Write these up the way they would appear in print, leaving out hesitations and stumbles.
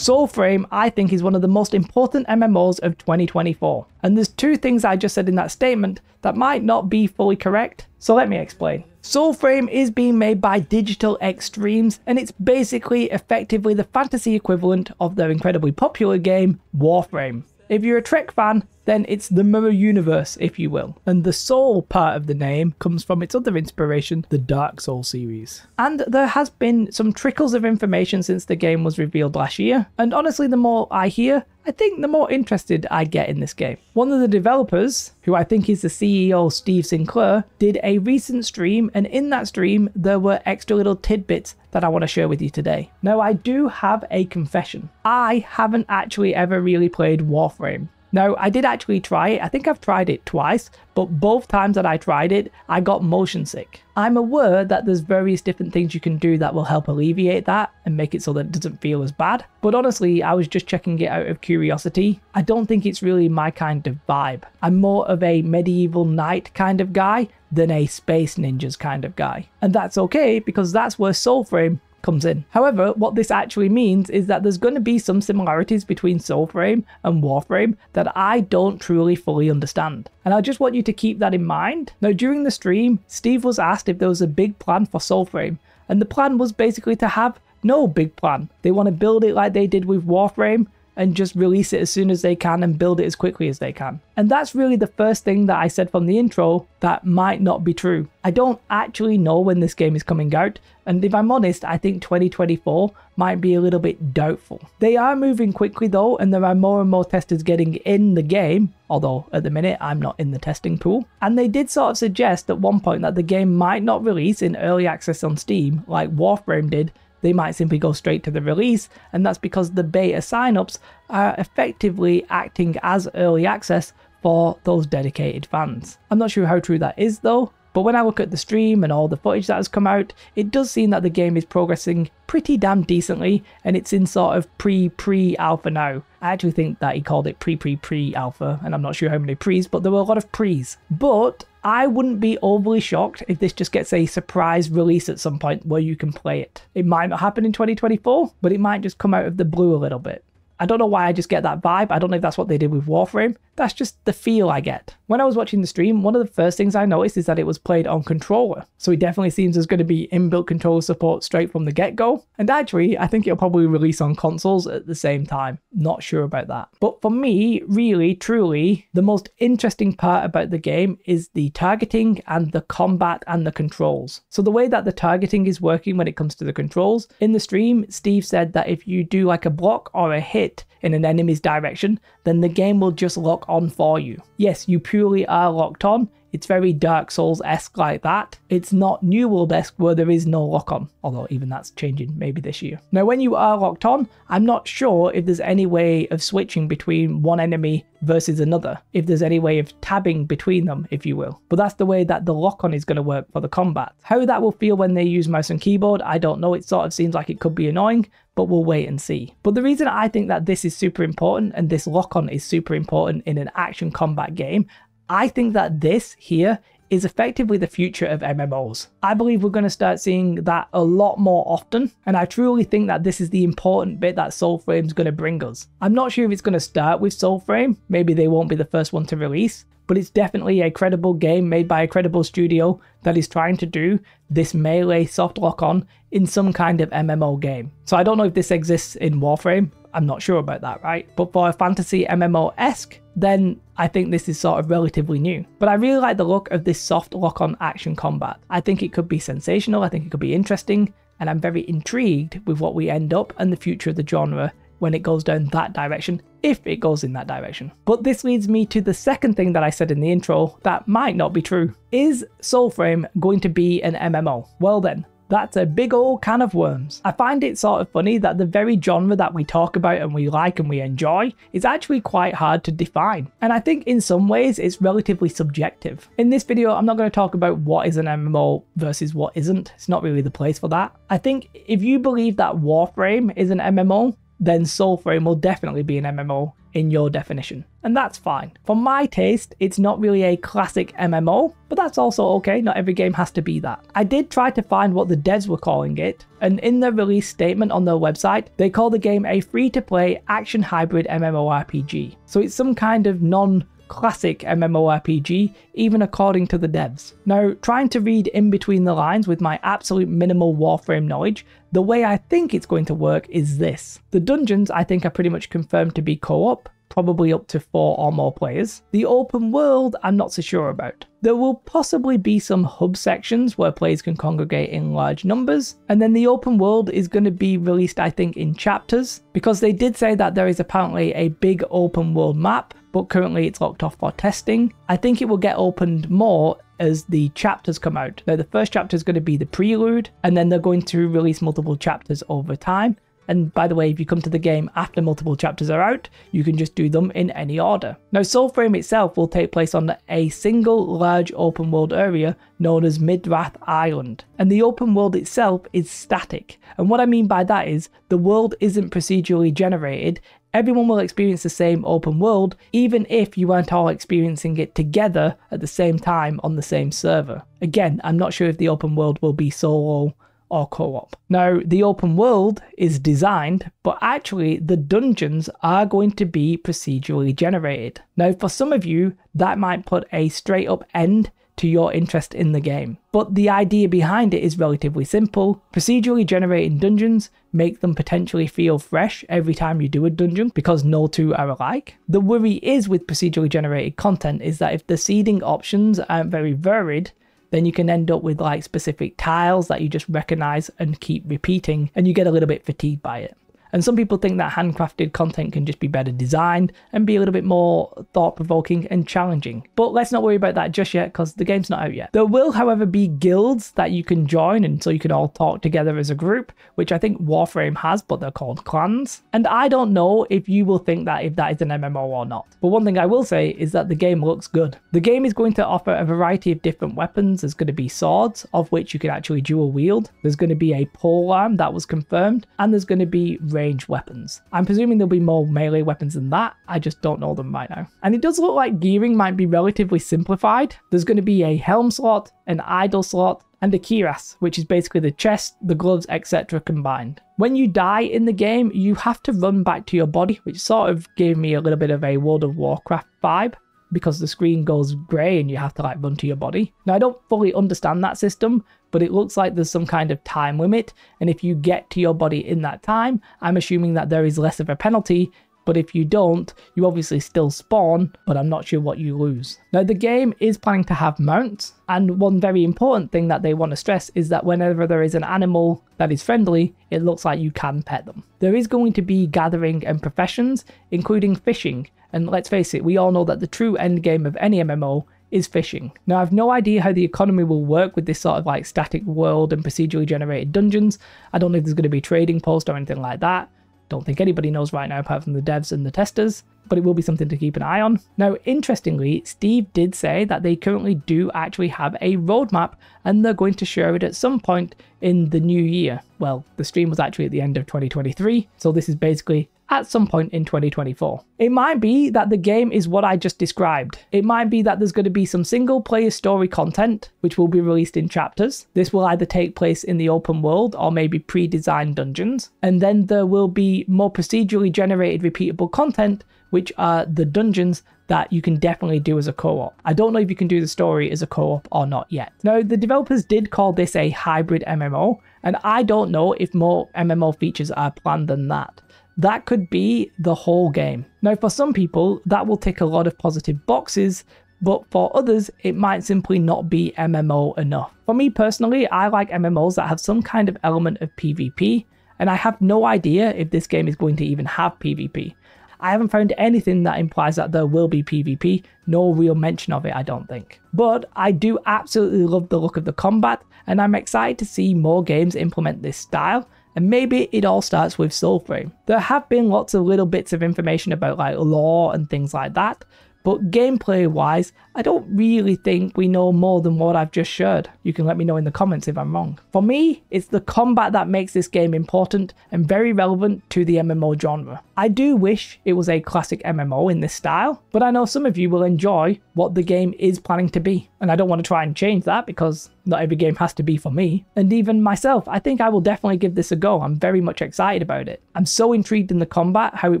Soulframe, I think, is one of the most important MMOs of 2024. And there's two things I just said in that statement that might not be fully correct, so let me explain. Soulframe is being made by Digital Extremes, and it's basically effectively the fantasy equivalent of their incredibly popular game, Warframe. If you're a Trek fan, then it's the mirror universe, if you will. And the Soul part of the name comes from its other inspiration, the Dark Souls series. And there has been some trickles of information since the game was revealed last year, and honestly the more I hear, I think the more interested I get in this game. One of the developers, who I think is the CEO Steve Sinclair, did a recent stream, and in that stream there were extra little tidbits that I want to share with you today. Now I do have a confession. I haven't actually ever really played Warframe. Now, I did actually try it. I think I've tried it twice, but both times that I tried it, I got motion sick. I'm aware that there's various different things you can do that will help alleviate that and make it so that it doesn't feel as bad. But honestly, I was just checking it out of curiosity. I don't think it's really my kind of vibe. I'm more of a medieval knight kind of guy than a space ninjas kind of guy. And that's okay, because that's where Soulframe comes in. However, what this actually means is that there's going to be some similarities between Soulframe and Warframe that I don't truly fully understand. And I just want you to keep that in mind. Now, during the stream, Steve was asked if there was a big plan for Soulframe, and the plan was basically to have no big plan. They want to build it like they did with Warframe and just release it as soon as they can and build it as quickly as they can. And that's really the first thing that I said from the intro that might not be true. I don't actually know when this game is coming out, and if I'm honest, I think 2024 might be a little bit doubtful. They are moving quickly though, and there are more and more testers getting in the game, although at the minute I'm not in the testing pool. And they did sort of suggest at one point that the game might not release in early access on Steam like Warframe did. They might simply go straight to the release, and that's because the beta signups are effectively acting as early access for those dedicated fans. I'm not sure how true that is though, but when I look at the stream and all the footage that has come out, it does seem that the game is progressing pretty damn decently, and it's in sort of pre-alpha now. I actually think that he called it pre-alpha, and I'm not sure how many pre's, but there were a lot of pre's. But I wouldn't be overly shocked if this just gets a surprise release at some point where you can play it. It might not happen in 2024, but it might just come out of the blue a little bit. I don't know why I just get that vibe. I don't know if that's what they did with Warframe. That's just the feel I get. When I was watching the stream, one of the first things I noticed is that it was played on controller. So it definitely seems there's going to be inbuilt controller support straight from the get-go. And actually, I think it'll probably release on consoles at the same time. Not sure about that. But for me, really, truly, the most interesting part about the game is the targeting and the combat and the controls. So the way that the targeting is working when it comes to the controls, in the stream, Steve said that if you do like a block or a hit in an enemy's direction, then the game will just lock on for you. Yes, you purely are locked on. It's very Dark Souls-esque like that. It's not New World-esque where there is no lock-on, although even that's changing maybe this year. Now, when you are locked on, I'm not sure if there's any way of switching between one enemy versus another, if there's any way of tabbing between them, if you will. But that's the way that the lock-on is going to work for the combat. How that will feel when they use mouse and keyboard, I don't know. It sort of seems like it could be annoying, but we'll wait and see. But the reason I think that this is super important and this lock-on is super important in an action combat game, I think that this here is effectively the future of MMOs. I believe we're going to start seeing that a lot more often, and I truly think that this is the important bit that Soulframe is going to bring us. I'm not sure if it's going to start with Soulframe, maybe they won't be the first one to release, but it's definitely a credible game made by a credible studio that is trying to do this melee soft lock-on in some kind of MMO game. So I don't know if this exists in Warframe, I'm not sure about that, right? But for a fantasy MMO-esque, then I think this is sort of relatively new. But I really like the look of this soft lock-on action combat. I think it could be sensational, I think it could be interesting, and I'm very intrigued with what we end up and the future of the genre when it goes down that direction, if it goes in that direction. But this leads me to the second thing that I said in the intro that might not be true. Is Soulframe going to be an MMO? Well then, that's a big old can of worms. I find it sort of funny that the very genre that we talk about and we like and we enjoy is actually quite hard to define. And I think in some ways it's relatively subjective. In this video, I'm not going to talk about what is an MMO versus what isn't. It's not really the place for that. I think if you believe that Warframe is an MMO, then Soulframe will definitely be an MMO. in your definition. And that's fine. For my taste, it's not really a classic MMO, but that's also okay, not every game has to be that. I did try to find what the devs were calling it, and in their release statement on their website, they call the game a free-to-play action hybrid MMORPG. So it's some kind of non-classic MMORPG, even according to the devs. Now, trying to read in between the lines with my absolute minimal Warframe knowledge, the way I think it's going to work is this. The dungeons I think are pretty much confirmed to be co-op, probably up to 4 or more players. The open world I'm not so sure about. There will possibly be some hub sections where players can congregate in large numbers, and then the open world is going to be released I think in chapters, because they did say that there is apparently a big open world map, but currently it's locked off for testing. I think it will get opened more as the chapters come out. Now the first chapter is going to be the prelude, and then they're going to release multiple chapters over time. And by the way, if you come to the game after multiple chapters are out, you can just do them in any order. Now Soulframe itself will take place on a single large open world area known as Midrath Island. And the open world itself is static. And what I mean by that is the world isn't procedurally generated. Everyone will experience the same open world, even if you aren't all experiencing it together at the same time on the same server. Again, I'm not sure if the open world will be solo or co-op. Now, the open world is designed, but actually the dungeons are going to be procedurally generated. Now, for some of you, that might put a straight up end to your interest in the game. But the idea behind it is relatively simple. Procedurally generated dungeons make them potentially feel fresh every time you do a dungeon because no two are alike. The worry is with procedurally generated content is that if the seeding options aren't very varied, then you can end up with like specific tiles that you just recognize and keep repeating, and you get a little bit fatigued by it. And some people think that handcrafted content can just be better designed and be a little bit more thought-provoking and challenging. But let's not worry about that just yet because the game's not out yet. There will, however, be guilds that you can join, and so you can all talk together as a group, which I think Warframe has, but they're called clans. And I don't know if you will think that if that is an MMO or not. But one thing I will say is that the game looks good. The game is going to offer a variety of different weapons. There's going to be swords, of which you can actually dual wield. There's going to be a polearm that was confirmed, and there's going to be range weapons. I'm presuming there'll be more melee weapons than that. I just don't know them right now. And it does look like gearing might be relatively simplified. There's going to be a helm slot, an idol slot, and a cuirass, which is basically the chest, the gloves, etc. combined. When you die in the game, you have to run back to your body, which sort of gave me a little bit of a World of Warcraft vibe, because the screen goes grey and you have to like run to your body. Now I don't fully understand that system, but it looks like there's some kind of time limit, and if you get to your body in that time, I'm assuming that there is less of a penalty, but if you don't, you obviously still spawn, but I'm not sure what you lose. Now the game is planning to have mounts, and one very important thing that they want to stress is that whenever there is an animal that is friendly, it looks like you can pet them. There is going to be gathering and professions, including fishing, and let's face it, we all know that the true end game of any MMO is fishing. Now I've no idea how the economy will work with this sort of like static world and procedurally generated dungeons. I don't know if there's going to be trading post or anything like that. Don't think anybody knows right now apart from the devs and the testers, but it will be something to keep an eye on. Now interestingly, Steve did say that they currently do actually have a roadmap and they're going to share it at some point in the new year. Well, the stream was actually at the end of 2023, so this is basically at some point in 2024. It might be that the game is what I just described. It might be that there's going to be some single player story content, which will be released in chapters. This will either take place in the open world or maybe pre-designed dungeons. And then there will be more procedurally generated repeatable content, which are the dungeons that you can definitely do as a co-op. I don't know if you can do the story as a co-op or not yet. Now, the developers did call this a hybrid MMO, and I don't know if more MMO features are planned than that. That could be the whole game. Now, for some people, that will tick a lot of positive boxes, but for others, it might simply not be MMO enough. For me personally, I like MMOs that have some kind of element of PvP, and I have no idea if this game is going to even have PvP. I haven't found anything that implies that there will be PvP, no real mention of it, I don't think. But I do absolutely love the look of the combat, and I'm excited to see more games implement this style, and maybe it all starts with Soulframe. There have been lots of little bits of information about like lore and things like that, but gameplay wise, I don't really think we know more than what I've just shared. You can let me know in the comments if I'm wrong. For me, it's the combat that makes this game important and very relevant to the MMO genre. I do wish it was a classic MMO in this style, but I know some of you will enjoy what the game is planning to be, and I don't want to try and change that because not every game has to be for me. And even myself, I think I will definitely give this a go. I'm very much excited about it. I'm so intrigued in the combat, how it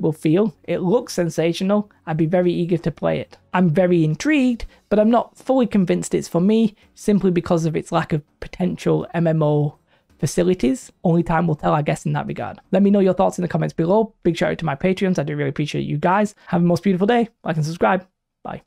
will feel. It looks sensational. I'd be very eager to play it. I'm very intrigued, but I'm not fully convinced it's for me simply because of its lack of potential MMO facilities. Only time will tell, I guess, in that regard. Let me know your thoughts in the comments below. Big shout out to my Patreons. I do really appreciate you guys. Have a most beautiful day. Like and subscribe. Bye.